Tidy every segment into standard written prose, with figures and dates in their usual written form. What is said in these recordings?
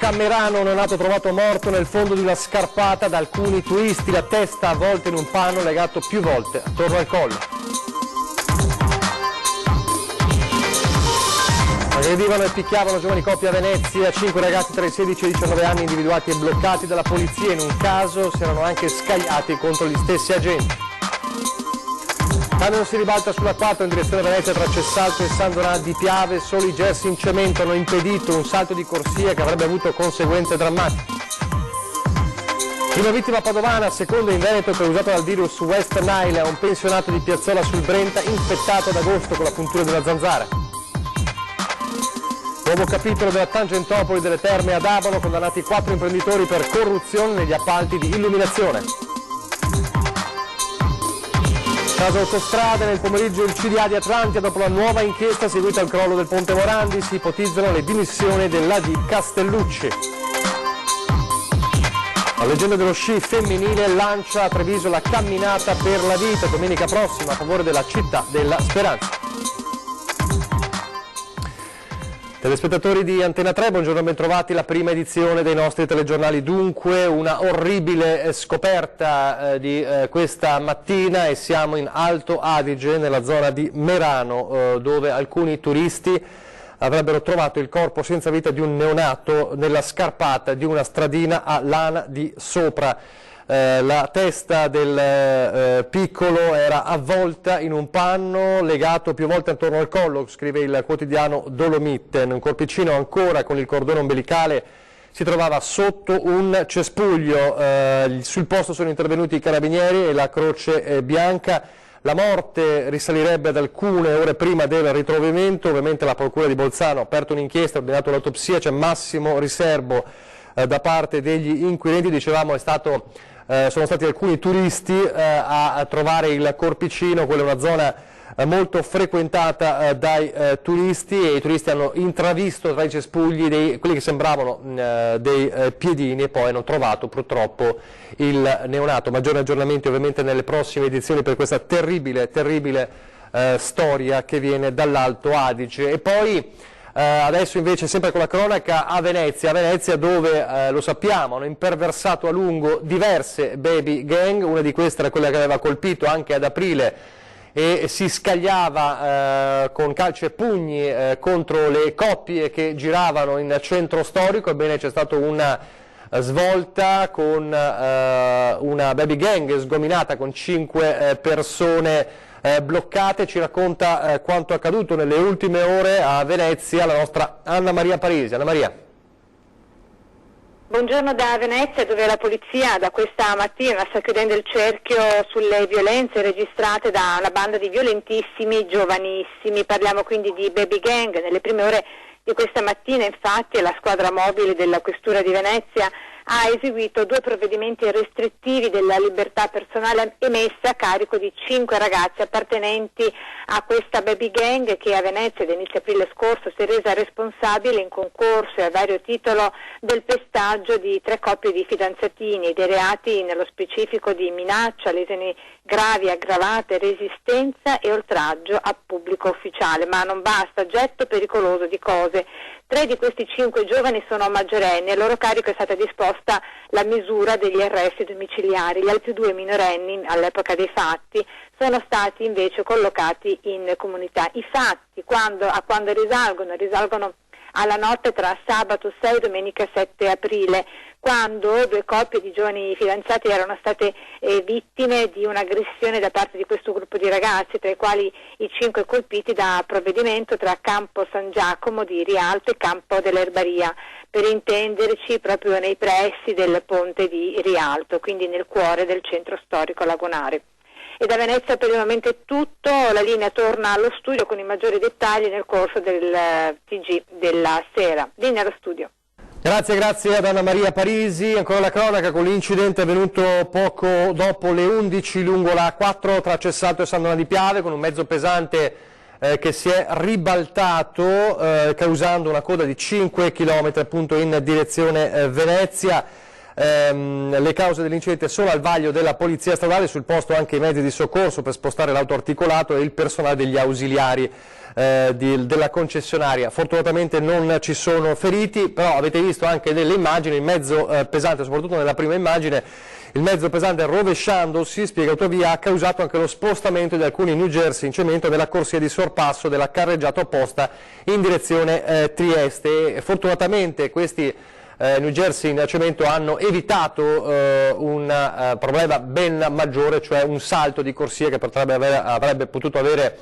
cronaca a Merano, un neonato trovato morto nel fondo di una scarpata da alcuni turisti, la testa avvolta in un panno legato più volte attorno al collo. Aggredivano e picchiavano giovani coppie a Venezia, 5 ragazzi tra i 16 e i 19 anni individuati e bloccati dalla polizia, in un caso si erano anche scagliati contro gli stessi agenti. Camion si ribalta sulla 4 in direzione Venezia tra Cessalto e San Donà di Piave, solo i gessi in cemento hanno impedito un salto di corsia che avrebbe avuto conseguenze drammatiche. Prima vittima padovana, seconda in Veneto causata dal virus West Nile, a un pensionato di Piazzola sul Brenta infettato ad agosto con la puntura di una zanzara. Nuovo capitolo della Tangentopoli delle Terme ad Abano, condannati 4 imprenditori per corruzione negli appalti di illuminazione. Caso autostrade, nel pomeriggio il CDA di Atlantia, dopo la nuova inchiesta seguita al crollo del Ponte Morandi, si ipotizzano le dimissioni dell'AD Castellucci. La leggenda dello sci femminile lancia a Treviso la camminata per la vita, domenica prossima a favore della città della speranza. Telespettatori di Antena 3, buongiorno e bentrovati, la prima edizione dei nostri telegiornali. Dunque una orribile scoperta di questa mattina, e siamo in Alto Adige, nella zona di Merano, dove alcuni turisti avrebbero trovato il corpo senza vita di un neonato nella scarpata di una stradina a Lana di Sopra. La testa del piccolo era avvolta in un panno legato più volte attorno al collo, scrive il quotidiano Dolomitten. Un corpicino ancora con il cordone ombelicale si trovava sotto un cespuglio. Sul posto sono intervenuti i carabinieri e la Croce Bianca. La morte risalirebbe ad alcune ore prima del ritrovamento. Ovviamente la Procura di Bolzano ha aperto un'inchiesta, ha ordinato l'autopsia, c'è massimo riservo da parte degli inquirenti. Dicevamo, sono stati alcuni turisti a trovare il corpicino. Quella è una zona molto frequentata dai turisti, e i turisti hanno intravisto tra i cespugli quelli che sembravano dei piedini, e poi hanno trovato purtroppo il neonato. Maggiori aggiornamenti ovviamente nelle prossime edizioni per questa terribile storia che viene dall'Alto Adige. E poi adesso invece, sempre con la cronaca, a Venezia dove, lo sappiamo, hanno imperversato a lungo diverse baby gang. Una di queste era quella che aveva colpito anche ad aprile e si scagliava con calci e pugni contro le coppie che giravano in centro storico. Ebbene, c'è stata una svolta con una baby gang sgominata con 5 persone bloccate. Ci racconta quanto accaduto nelle ultime ore a Venezia la nostra Anna Maria Parisi. Anna Maria. Buongiorno da Venezia, dove la polizia da questa mattina sta chiudendo il cerchio sulle violenze registrate da una banda di violentissimi giovanissimi. Parliamo quindi di baby gang. Nelle prime ore di questa mattina, infatti, la squadra mobile della Questura di Venezia ha eseguito 2 provvedimenti restrittivi della libertà personale emessa a carico di 5 ragazzi appartenenti a questa baby gang, che a Venezia da inizio aprile scorso si è resa responsabile in concorso e a vario titolo del pestaggio di 3 coppie di fidanzatini, dei reati nello specifico di minaccia, lesioni gravi, aggravate, resistenza e oltraggio a pubblico ufficiale. Ma non basta, getto pericoloso di cose. 3 di questi 5 giovani sono maggiorenni, a loro carico è stata disposta la misura degli arresti domiciliari. Gli altri 2 minorenni all'epoca dei fatti sono stati invece collocati in comunità. I fatti, quando risalgono alla notte tra sabato 6 e domenica 7 aprile, quando 2 coppie di giovani fidanzati erano state vittime di un'aggressione da parte di questo gruppo di ragazzi, tra i quali i 5 colpiti da provvedimento tra Campo San Giacomo di Rialto e Campo dell'Erbaria, per intenderci proprio nei pressi del ponte di Rialto, quindi nel cuore del centro storico lagunare. E da Venezia per il momento è tutto, la linea torna allo studio con i maggiori dettagli nel corso del TG della sera. Linea allo studio. Grazie ad Anna Maria Parisi. Ancora la cronaca con l'incidente avvenuto poco dopo le 11 lungo la A4 tra Cessalto e San Donà di Piave, con un mezzo pesante che si è ribaltato causando una coda di 5 km appunto in direzione Venezia. Le cause dell'incidente sono al vaglio della polizia stradale, sul posto anche i mezzi di soccorso per spostare l'auto articolato e il personale degli ausiliari della concessionaria. Fortunatamente non ci sono feriti, però avete visto anche delle immagini, il mezzo pesante, soprattutto nella prima immagine, il mezzo pesante rovesciandosi, spiega Autovia, ha causato anche lo spostamento di alcuni New Jersey in cemento della corsia di sorpasso della carreggiata opposta in direzione Trieste. Fortunatamente questi New Jersey in cemento hanno evitato un problema ben maggiore, cioè un salto di corsia che avrebbe potuto avere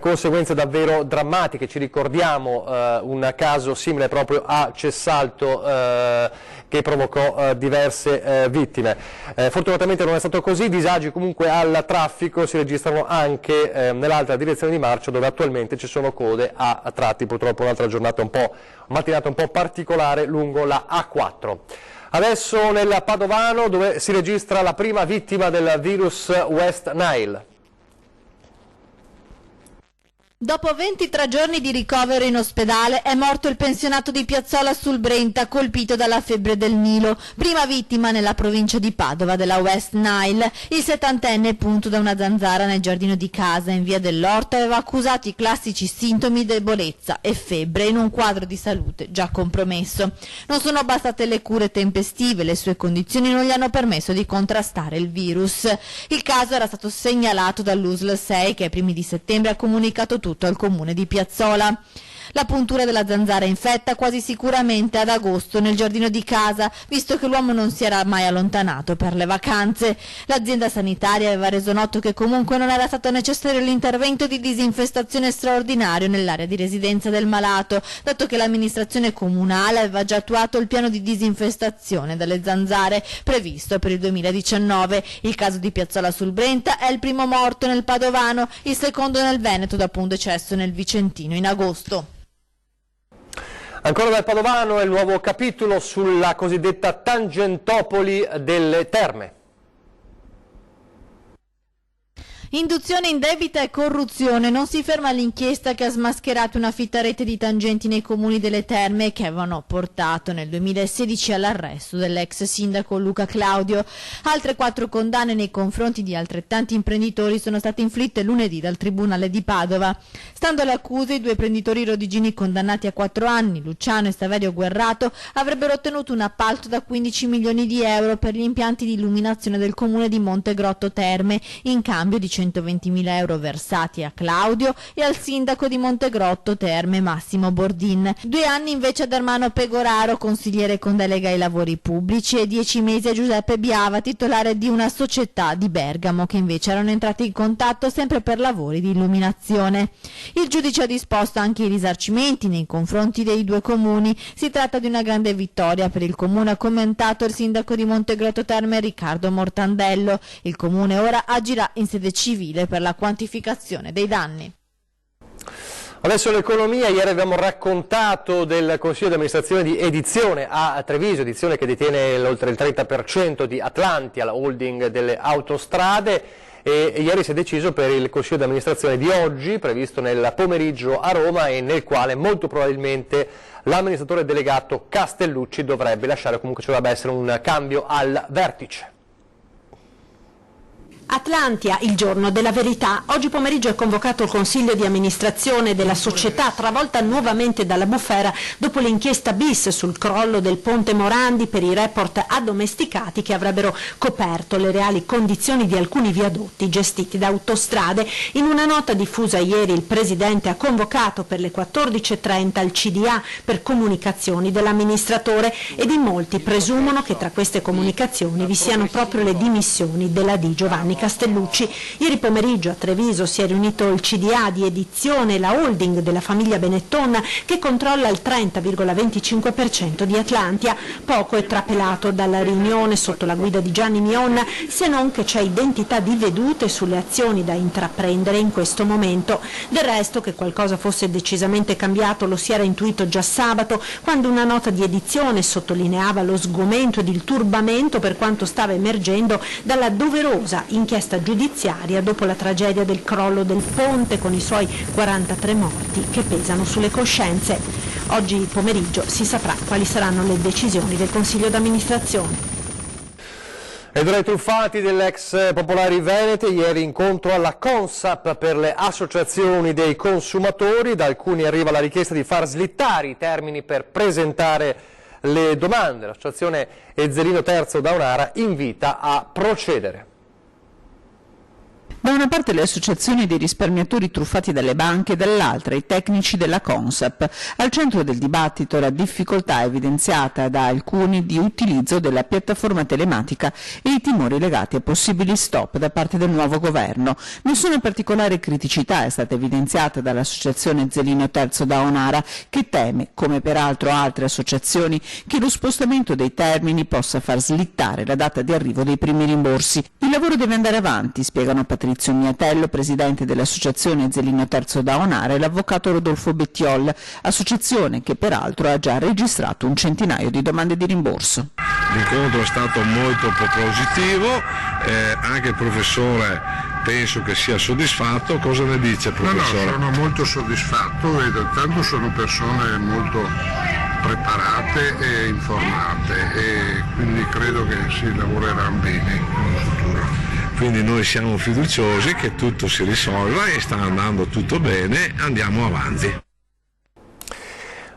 conseguenze davvero drammatiche. Ci ricordiamo un caso simile proprio a Cessalto che provocò diverse vittime. Fortunatamente non è stato così. Disagi comunque al traffico si registrano anche nell'altra direzione di marcia, dove attualmente ci sono code a tratti. Purtroppo un'altra giornata mattinata un po' particolare lungo la A4. Adesso nel Padovano, dove si registra la prima vittima del virus West Nile. Dopo 23 giorni di ricovero in ospedale è morto il pensionato di Piazzola sul Brenta, colpito dalla febbre del Nilo. Prima vittima nella provincia di Padova della West Nile. Il 70enne, punto da una zanzara nel giardino di casa in via dell'Orto, aveva accusato i classici sintomi di debolezza e febbre in un quadro di salute già compromesso. Non sono bastate le cure tempestive, le sue condizioni non gli hanno permesso di contrastare il virus. Il caso era stato segnalato dall'USL 6, che ai primi di settembre ha comunicato tutto al comune di Piazzola. La puntura della zanzara infetta quasi sicuramente ad agosto nel giardino di casa, visto che l'uomo non si era mai allontanato per le vacanze. L'azienda sanitaria aveva reso noto che comunque non era stato necessario l'intervento di disinfestazione straordinario nell'area di residenza del malato, dato che l'amministrazione comunale aveva già attuato il piano di disinfestazione delle zanzare previsto per il 2019. Il caso di Piazzola sul Brenta è il primo morto nel Padovano, il secondo nel Veneto dopo un decesso nel Vicentino in agosto. Ancora dal Padovano è il nuovo capitolo sulla cosiddetta Tangentopoli delle Terme. Induzione indebita e corruzione. Non si ferma l'inchiesta che ha smascherato una fitta rete di tangenti nei comuni delle Terme che avevano portato nel 2016 all'arresto dell'ex sindaco Luca Claudio. Altre 4 condanne nei confronti di altrettanti imprenditori sono state inflitte lunedì dal Tribunale di Padova. Stando alle accuse, i 2 imprenditori rodigini condannati a 4 anni, Luciano e Saverio Guerrato, avrebbero ottenuto un appalto da 15 milioni di euro per gli impianti di illuminazione del comune di Montegrotto Terme, in cambio di 120.000 euro versati a Claudio e al sindaco di Montegrotto Terme Massimo Bordin. 2 anni invece ad Ermano Pegoraro, consigliere con delega ai lavori pubblici, e 10 mesi a Giuseppe Biava, titolare di una società di Bergamo, che invece erano entrati in contatto sempre per lavori di illuminazione. Il giudice ha disposto anche i risarcimenti nei confronti dei 2 comuni. Si tratta di una grande vittoria per il comune, ha commentato il sindaco di Montegrotto Terme Riccardo Mortandello. Il comune ora agirà in sede civile per la quantificazione dei danni. Adesso l'economia. Ieri abbiamo raccontato del Consiglio di amministrazione di Edizione a Treviso, Edizione che detiene oltre il 30% di Atlantia, la holding delle autostrade, e ieri si è deciso per il Consiglio di amministrazione di oggi, previsto nel pomeriggio a Roma, e nel quale molto probabilmente l'amministratore delegato Castellucci dovrebbe lasciare, comunque ci dovrebbe essere un cambio al vertice. Atlantia, il giorno della verità. Oggi pomeriggio è convocato il consiglio di amministrazione della società, travolta nuovamente dalla bufera dopo l'inchiesta bis sul crollo del ponte Morandi per i report addomesticati che avrebbero coperto le reali condizioni di alcuni viadotti gestiti da Autostrade. In una nota diffusa ieri il presidente ha convocato per le 14.30 il CDA per comunicazioni dell'amministratore, ed in molti presumono che tra queste comunicazioni vi siano proprio le dimissioni della Di Giovanni Castellucci. Ieri pomeriggio a Treviso si è riunito il CDA di Edizione, la holding della famiglia Benetton, che controlla il 30,25% di Atlantia. Poco è trapelato dalla riunione sotto la guida di Gianni Mion, se non che c'è identità di vedute sulle azioni da intraprendere in questo momento. Del resto, che qualcosa fosse decisamente cambiato lo si era intuito già sabato, quando una nota di Edizione sottolineava lo sgomento ed il turbamento per quanto stava emergendo dalla doverosa inchiesta giudiziaria dopo la tragedia del crollo del ponte, con i suoi 43 morti che pesano sulle coscienze. Oggi pomeriggio si saprà quali saranno le decisioni del Consiglio d'amministrazione. E tra i truffati dell'ex Popolari Venete, ieri incontro alla Consap per le associazioni dei consumatori. Da alcuni arriva la richiesta di far slittare i termini per presentare le domande. L'associazione Ezzelino Terzo da Onara invita a procedere. Da una parte le associazioni dei risparmiatori truffati dalle banche, dall'altra i tecnici della Consap. Al centro del dibattito la difficoltà evidenziata da alcuni di utilizzo della piattaforma telematica e i timori legati a possibili stop da parte del nuovo governo. Nessuna particolare criticità è stata evidenziata dall'associazione Ezzelino Terzo da Onara, che teme, come peraltro altre associazioni, che lo spostamento dei termini possa far slittare la data di arrivo dei primi rimborsi. Il lavoro deve andare avanti, spiegano Patrizio Miatello, presidente dell'associazione Ezzelino Terzo da Onara, e l'avvocato Rodolfo Bettiol, associazione che peraltro ha già registrato un centinaio di domande di rimborso. L'incontro è stato molto positivo, anche il professore penso che sia soddisfatto. Cosa ne dice, professore? No, sono molto soddisfatto e tanto sono persone molto preparate e informate e quindi credo che si lavorerà bene in futuro. Quindi noi siamo fiduciosi che tutto si risolva e sta andando tutto bene, andiamo avanti.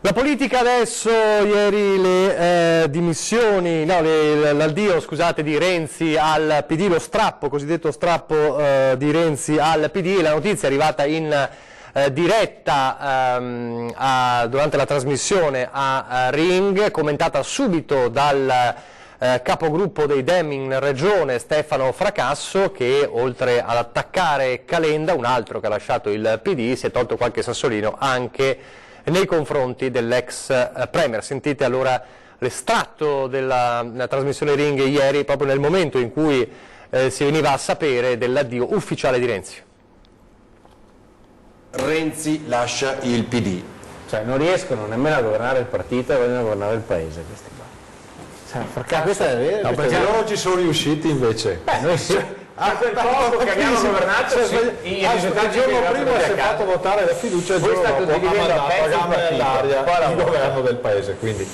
La politica adesso, ieri le dimissioni, no, l'addio scusate di Renzi al PD, lo strappo, cosiddetto strappo di Renzi al PD, la notizia è arrivata in diretta durante la trasmissione a Ring, commentata subito dal capogruppo dei Dem in regione Stefano Fracasso, che oltre ad attaccare Calenda, un altro che ha lasciato il PD, si è tolto qualche sassolino anche nei confronti dell'ex Premier. Sentite allora l'estratto della trasmissione Ring ieri, proprio nel momento in cui si veniva a sapere dell'addio ufficiale di Renzi. Renzi lascia il PD. Cioè non riescono nemmeno a governare il partito e vogliono governare il paese questi qua. Cioè, questa è vera. No, perché loro ci sono riusciti invece. Noi sì. A quel poco che abbiamo governato, il giorno prima si è fatto votare la fiducia e il giorno dopo ha mandato a gambe all'aria il governo del paese. Quindi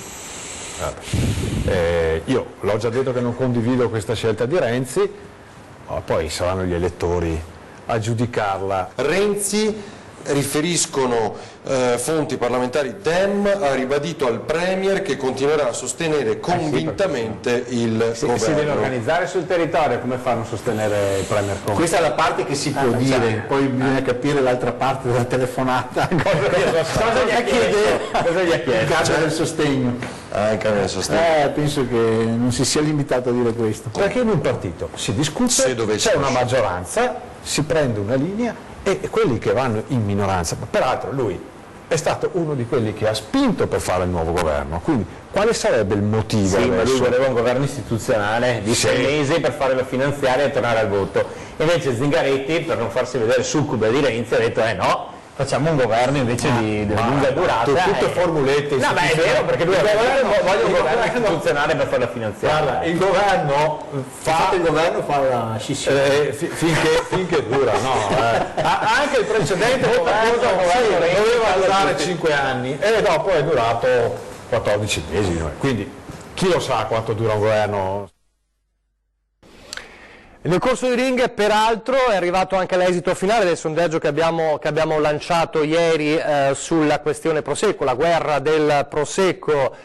io l'ho già detto che non condivido questa scelta di Renzi, poi saranno gli elettori a giudicarla. Renzi, riferiscono fonti parlamentari Dem, ha ribadito al Premier che continuerà a sostenere convintamente il governo. Si deve organizzare sul territorio, come fanno a sostenere il Premier Conte? Questa è la parte che si può dire, poi bisogna capire l'altra parte della telefonata. Cosa gli ha chiesto? Il caso del sostegno. Il caso del sostegno. Penso che non si sia limitato a dire questo. Perché in un partito si discute, c'è una maggioranza, si prende una linea e quelli che vanno in minoranza, peraltro lui è stato uno di quelli che ha spinto per fare il nuovo governo, quindi quale sarebbe il motivo? Sì, ma lui voleva un governo istituzionale di 6 mesi per fare la finanziaria e tornare al voto, invece Zingaretti, per non farsi vedere succube di Renzi, ha detto no, facciamo un governo invece di lunga durata. Tutte formulette. No, ma è vero, perché lui voglio un governo istituzionale per fare la finanziaria. Guarda, il governo fa la scissione finché dura, no? Anche il precedente governo doveva durare 5 anni e dopo è durato 14 mesi, quindi chi lo sa quanto dura un governo. Nel corso di Ring, peraltro, è arrivato anche l'esito finale del sondaggio che abbiamo lanciato ieri sulla questione Prosecco, la guerra del Prosecco,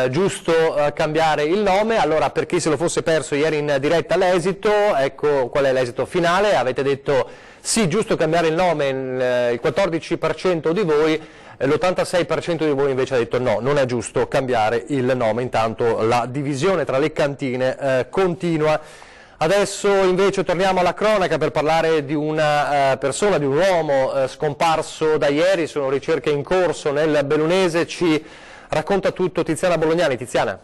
giusto cambiare il nome. Allora, per chi se lo fosse perso ieri in diretta l'esito, ecco qual è l'esito finale. Avete detto sì, giusto cambiare il nome, il 14% di voi, l'86% di voi invece ha detto no, non è giusto cambiare il nome. Intanto la divisione tra le cantine continua. Adesso invece torniamo alla cronaca per parlare di una persona, di un uomo scomparso da ieri. Sono ricerche in corso nel Bellunese, ci racconta tutto Tiziana Bolognani. Tiziana.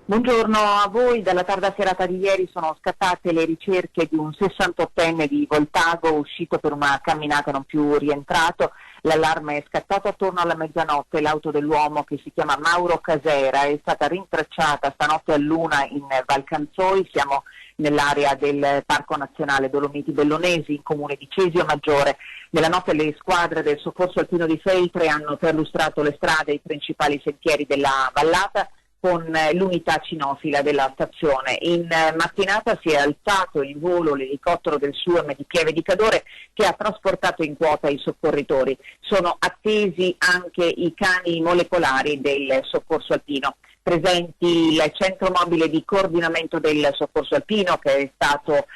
Buongiorno a voi, dalla tarda serata di ieri sono scattate le ricerche di un 68enne di Voltago uscito per una camminata non più rientrato. L'allarme è scattato attorno alla mezzanotte, l'auto dell'uomo che si chiama Mauro Casera è stata rintracciata stanotte all'1 in Val Canzoi, siamo nell'area del Parco Nazionale Dolomiti Bellunesi, in comune di Cesio Maggiore. Nella notte le squadre del Soccorso Alpino di Feltre hanno perlustrato le strade e i principali sentieri della vallata. con l'unità cinofila della stazione. In mattinata si è alzato in volo l'elicottero del SUAM di Pieve di Cadore che ha trasportato in quota i soccorritori. Sono attesi anche i cani molecolari del soccorso alpino. Presenti il centro mobile di coordinamento del soccorso alpino che è stato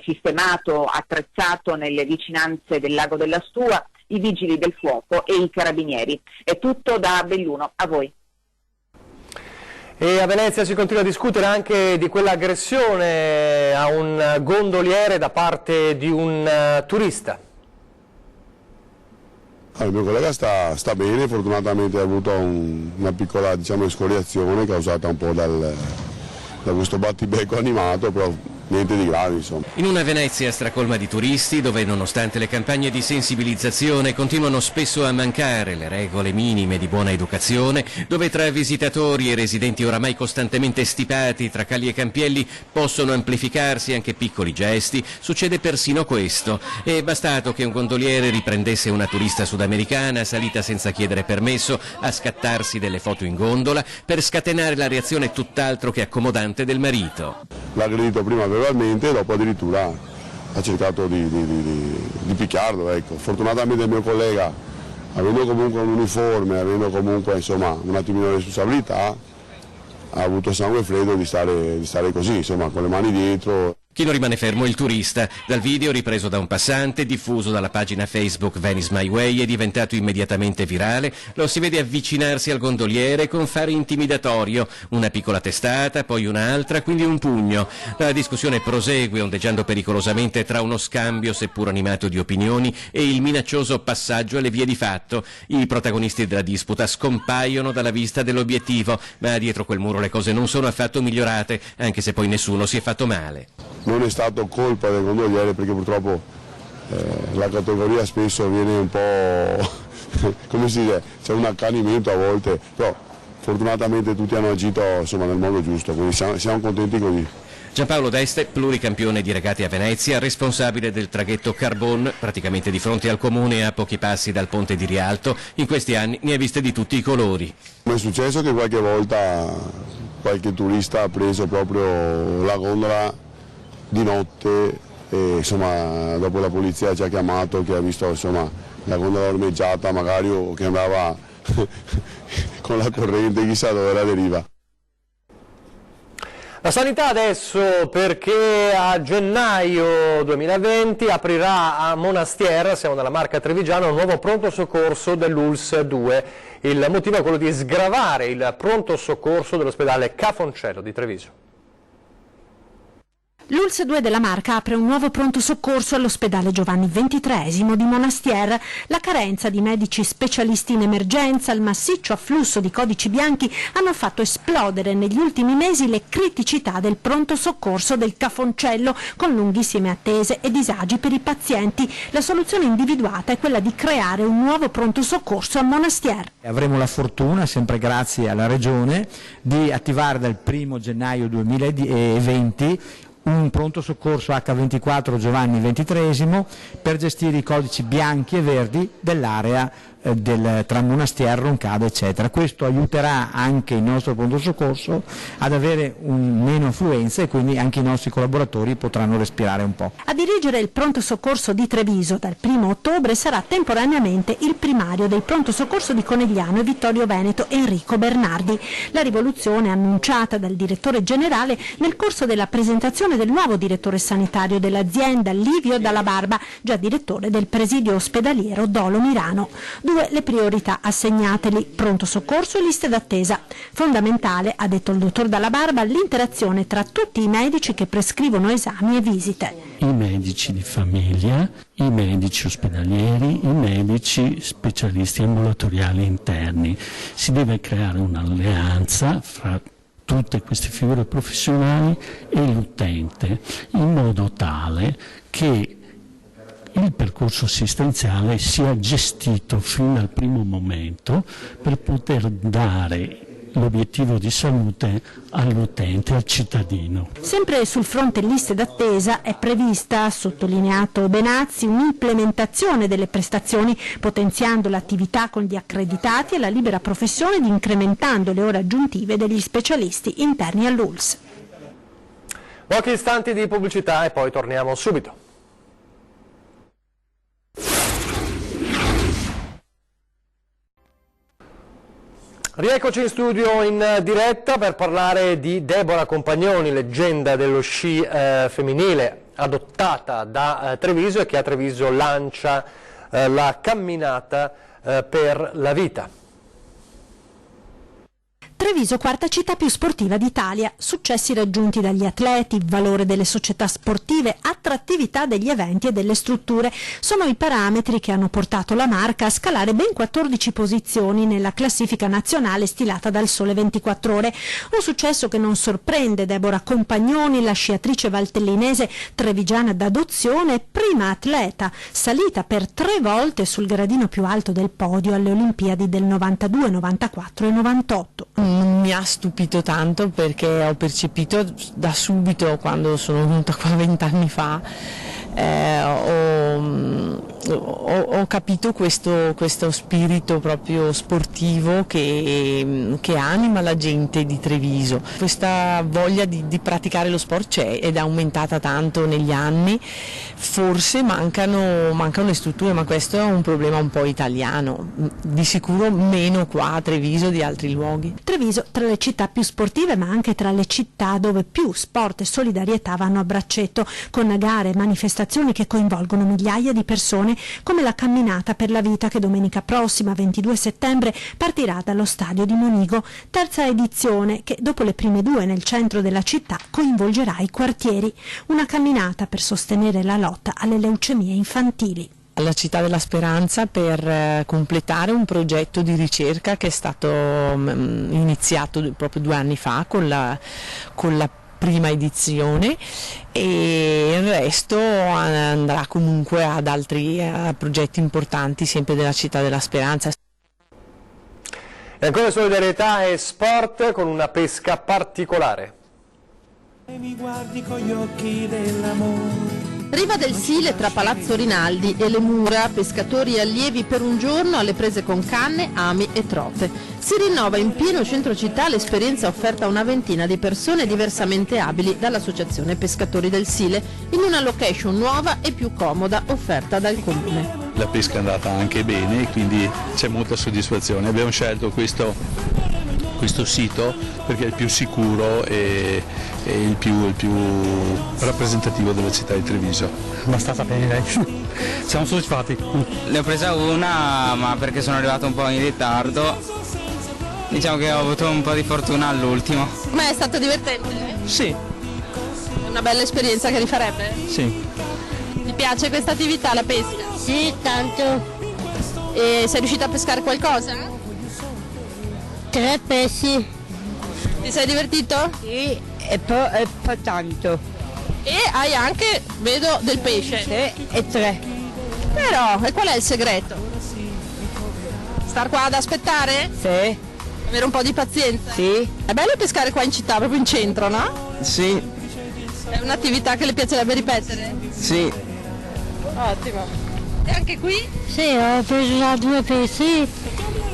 sistemato, attrezzato nelle vicinanze del lago della Stua, i vigili del fuoco e i carabinieri. È tutto da Belluno, a voi. E a Venezia si continua a discutere anche di quell'aggressione a un gondoliere da parte di un turista. Il mio collega sta bene, fortunatamente ha avuto una piccola escoriazione causata un po' da questo battibecco animato, però niente di grave insomma. In una Venezia stracolma di turisti dove nonostante le campagne di sensibilizzazione continuano spesso a mancare le regole minime di buona educazione, dove tra visitatori e residenti oramai costantemente stipati tra calli e campielli possono amplificarsi anche piccoli gesti, succede persino questo. È bastato che un gondoliere riprendesse una turista sudamericana salita senza chiedere permesso a scattarsi delle foto in gondola per scatenare la reazione tutt'altro che accomodante del marito. L'ha aggredito prima verbalmente e dopo addirittura ha cercato di picchiarlo, ecco. Fortunatamente il mio collega, avendo comunque un uniforme, avendo comunque insomma un attimino di responsabilità, ha avuto sangue freddo di stare così, insomma, con le mani dietro. Chi non rimane fermo è il turista. Dal video ripreso da un passante, diffuso dalla pagina Facebook Venice My Way e diventato immediatamente virale, lo si vede avvicinarsi al gondoliere con fare intimidatorio, una piccola testata, poi un'altra, quindi un pugno. La discussione prosegue ondeggiando pericolosamente tra uno scambio, seppur animato, di opinioni e il minaccioso passaggio alle vie di fatto. I protagonisti della disputa scompaiono dalla vista dell'obiettivo, ma dietro quel muro le cose non sono affatto migliorate, anche se poi nessuno si è fatto male. Non è stato colpa del gondoliere perché purtroppo la categoria spesso viene un po', come si dice, c'è un accanimento a volte, però fortunatamente tutti hanno agito insomma, nel modo giusto, quindi siamo contenti così. Giampaolo D'Este, pluricampione di regate a Venezia, responsabile del traghetto Carbon, praticamente di fronte al comune a pochi passi dal ponte di Rialto, in questi anni ne ha viste di tutti i colori. Mi è successo che qualche volta qualche turista ha preso proprio la gondola di notte e insomma dopo la polizia ci ha chiamato che ha visto insomma la gondola ormeggiata magari o che andava con la corrente, chissà dove era deriva. La sanità adesso, perché a gennaio 2020 aprirà a Monastier, siamo nella Marca Trevigiana, un nuovo pronto soccorso dell'ULSS 2. Il motivo è quello di sgravare il pronto soccorso dell'ospedale Cafoncello di Treviso. L'ULSS 2 della Marca apre un nuovo pronto soccorso all'ospedale Giovanni XXIII di Monastier. La carenza di medici specialisti in emergenza, il massiccio afflusso di codici bianchi hanno fatto esplodere negli ultimi mesi le criticità del pronto soccorso del Cafoncello, con lunghissime attese e disagi per i pazienti. La soluzione individuata è quella di creare un nuovo pronto soccorso a Monastier. Avremo la fortuna, sempre grazie alla Regione, di attivare dal 1 gennaio 2020 un pronto soccorso H24 Giovanni XXIII per gestire i codici bianchi e verdi dell'area tra Monastier, Roncada eccetera. Questo aiuterà anche il nostro pronto soccorso ad avere meno affluenza e quindi anche i nostri collaboratori potranno respirare un po'. A dirigere il pronto soccorso di Treviso dal 1 ottobre sarà temporaneamente il primario del pronto soccorso di Conegliano e Vittorio Veneto, Enrico Bernardi. La rivoluzione annunciata dal direttore generale nel corso della presentazione del nuovo direttore sanitario dell'azienda, Livio Dalla Barba, già direttore del presidio ospedaliero Dolo Mirano. 2 le priorità assegnateli: pronto soccorso e liste d'attesa. Fondamentale, ha detto il dottor Dalla Barba, l'interazione tra tutti i medici che prescrivono esami e visite. I medici di famiglia, i medici ospedalieri, i medici specialisti ambulatoriali interni. Si deve creare un'alleanza fra tutte queste figure professionali e l'utente, in modo tale che il percorso assistenziale sia gestito fin dal primo momento per poter dare l'obiettivo di salute all'utente, al cittadino. Sempre sul fronte liste d'attesa è prevista, ha sottolineato Benazzi, un'implementazione delle prestazioni potenziando l'attività con gli accreditati e la libera professione ed incrementando le ore aggiuntive degli specialisti interni all'ULSS. Pochi istanti di pubblicità e poi torniamo subito. Rieccoci in studio in diretta per parlare di Deborah Compagnoni, leggenda dello sci femminile adottata da Treviso e che a Treviso lancia la camminata per la vita. Treviso, quarta città più sportiva d'Italia, successi raggiunti dagli atleti, valore delle società sportive, attrattività degli eventi e delle strutture sono i parametri che hanno portato la marca a scalare ben 14 posizioni nella classifica nazionale stilata dal Sole 24 Ore. Un successo che non sorprende Deborah Compagnoni, la sciatrice valtellinese trevigiana d'adozione, prima atleta, salita per 3 volte sul gradino più alto del podio alle Olimpiadi del 92, 94 e 98. Mi ha stupito tanto perché ho percepito da subito, quando sono venuta qua 20 anni fa, ho capito questo spirito proprio sportivo che anima la gente di Treviso. Questa voglia di praticare lo sport c'è ed è aumentata tanto negli anni. Forse mancano le strutture, ma questo è un problema un po' italiano, di sicuro meno qua a Treviso di altri luoghi. Treviso tra le città più sportive, ma anche tra le città dove più sport e solidarietà vanno a braccetto, con gare e manifestazioni che coinvolgono migliaia di persone, come la camminata per la vita che domenica prossima, 22 settembre, partirà dallo stadio di Monigo, terza edizione che dopo le prime 2 nel centro della città coinvolgerà i quartieri. Una camminata per sostenere la lotta alle leucemie infantili. Alla Città della Speranza per completare un progetto di ricerca che è stato iniziato proprio 2 anni fa con la prima edizione, e il resto andrà comunque ad altri progetti importanti sempre della Città della Speranza. E ancora solidarietà e sport con una pesca particolare. E mi guardi con gli occhi dell'amore. Riva del Sile tra Palazzo Rinaldi e le Mura, pescatori e allievi per un giorno alle prese con canne, ami e trote. Si rinnova in pieno centro città l'esperienza offerta a una ventina di persone diversamente abili dall'Associazione Pescatori del Sile, in una location nuova e più comoda offerta dal Comune. La pesca è andata anche bene, quindi c'è molta soddisfazione. Abbiamo scelto questo sito perché è il più sicuro e il più rappresentativo della città di Treviso. Ma è stata bene, dai. Siamo soddisfatti. Ne ho presa una, ma perché sono arrivato un po' in ritardo. Diciamo che ho avuto un po' di fortuna all'ultimo. Ma è stato divertente? Sì. È una bella esperienza che rifarebbe? Sì. Ti piace questa attività, la pesca? Sì, tanto. E sei riuscita a pescare qualcosa? 3 pesci. Ti sei divertito? Sì, e poi tanto. E hai anche, vedo, del pesce. Sì, e 3. Però, e qual è il segreto? Star qua ad aspettare? Sì. Avere un po' di pazienza? Sì. È bello pescare qua in città, proprio in centro, no? Sì. È un'attività che le piacerebbe ripetere? Sì. Ottimo. E anche qui? Sì, ho preso già 2 pesci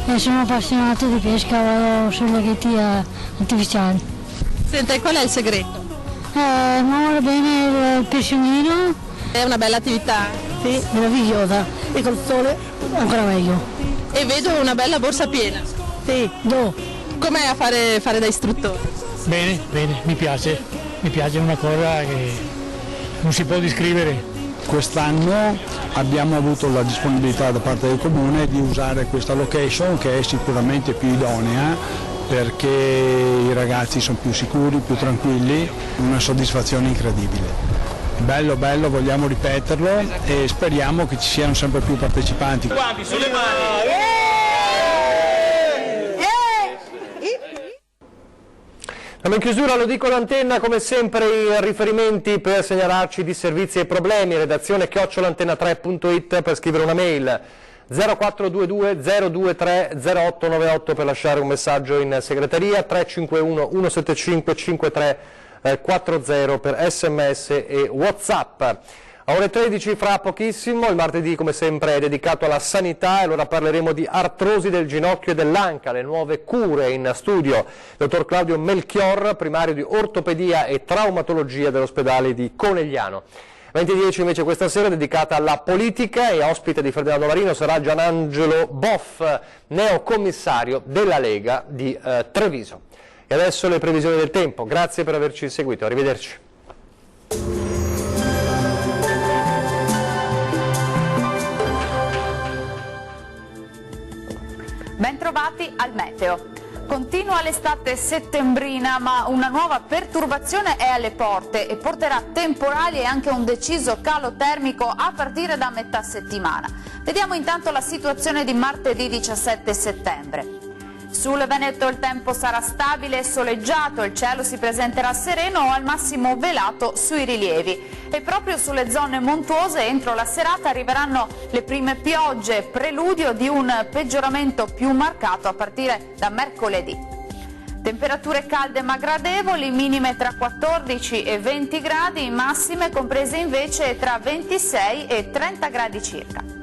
e sono appassionato di pesca, vado sui laghetti artificiali. Senta, e qual è il segreto? Muore bene il pesciolino. È una bella attività? Sì, meravigliosa. E col sole ancora meglio. E vedo una bella borsa piena. Sì, Com'è a fare da istruttore? Bene, mi piace. Mi piace, una cosa che non si può descrivere. Quest'anno abbiamo avuto la disponibilità da parte del Comune di usare questa location, che è sicuramente più idonea perché i ragazzi sono più sicuri, più tranquilli, una soddisfazione incredibile. Bello, vogliamo ripeterlo e speriamo che ci siano sempre più partecipanti. Guardi, sulle mani! Siamo in chiusura, lo dico l'antenna, come sempre i riferimenti per segnalarci di servizi e problemi, redazione @antenna3.it per scrivere una mail. 0422 023 0898 per lasciare un messaggio in segreteria, 351 175 5340 per SMS e WhatsApp. A ore 13 fra pochissimo, il martedì come sempre è dedicato alla sanità e allora parleremo di artrosi del ginocchio e dell'anca, le nuove cure in studio. Dottor Claudio Melchior, primario di ortopedia e traumatologia dell'ospedale di Conegliano. 20:10 invece questa sera dedicata alla politica e ospite di Ferdinando Marino sarà Gianangelo Boff, neocommissario della Lega di Treviso. E adesso le previsioni del tempo. Grazie per averci seguito, arrivederci. Bentrovati al meteo. Continua l'estate settembrina, ma una nuova perturbazione è alle porte e porterà temporali e anche un deciso calo termico a partire da metà settimana. Vediamo intanto la situazione di martedì 17 settembre. Sul Veneto il tempo sarà stabile e soleggiato, il cielo si presenterà sereno o al massimo velato sui rilievi e proprio sulle zone montuose entro la serata arriveranno le prime piogge, preludio di un peggioramento più marcato a partire da mercoledì. Temperature calde ma gradevoli, minime tra 14 e 20 gradi, massime comprese invece tra 26 e 30 gradi circa.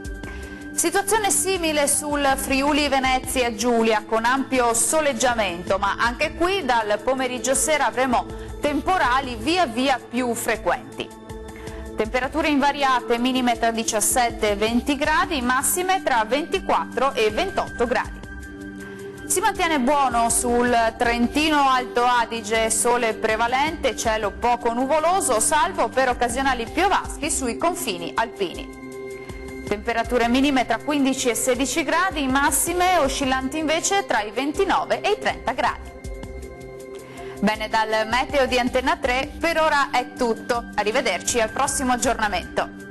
Situazione simile sul Friuli Venezia Giulia con ampio soleggiamento, ma anche qui dal pomeriggio sera avremo temporali via via più frequenti. Temperature invariate, minime tra 17 e 20 gradi, massime tra 24 e 28 gradi. Si mantiene buono sul Trentino Alto Adige, sole prevalente, cielo poco nuvoloso, salvo per occasionali piovaschi sui confini alpini. Temperature minime tra 15 e 16 gradi, massime oscillanti invece tra i 29 e i 30 gradi. Bene, dal meteo di Antena 3 per ora è tutto. Arrivederci al prossimo aggiornamento.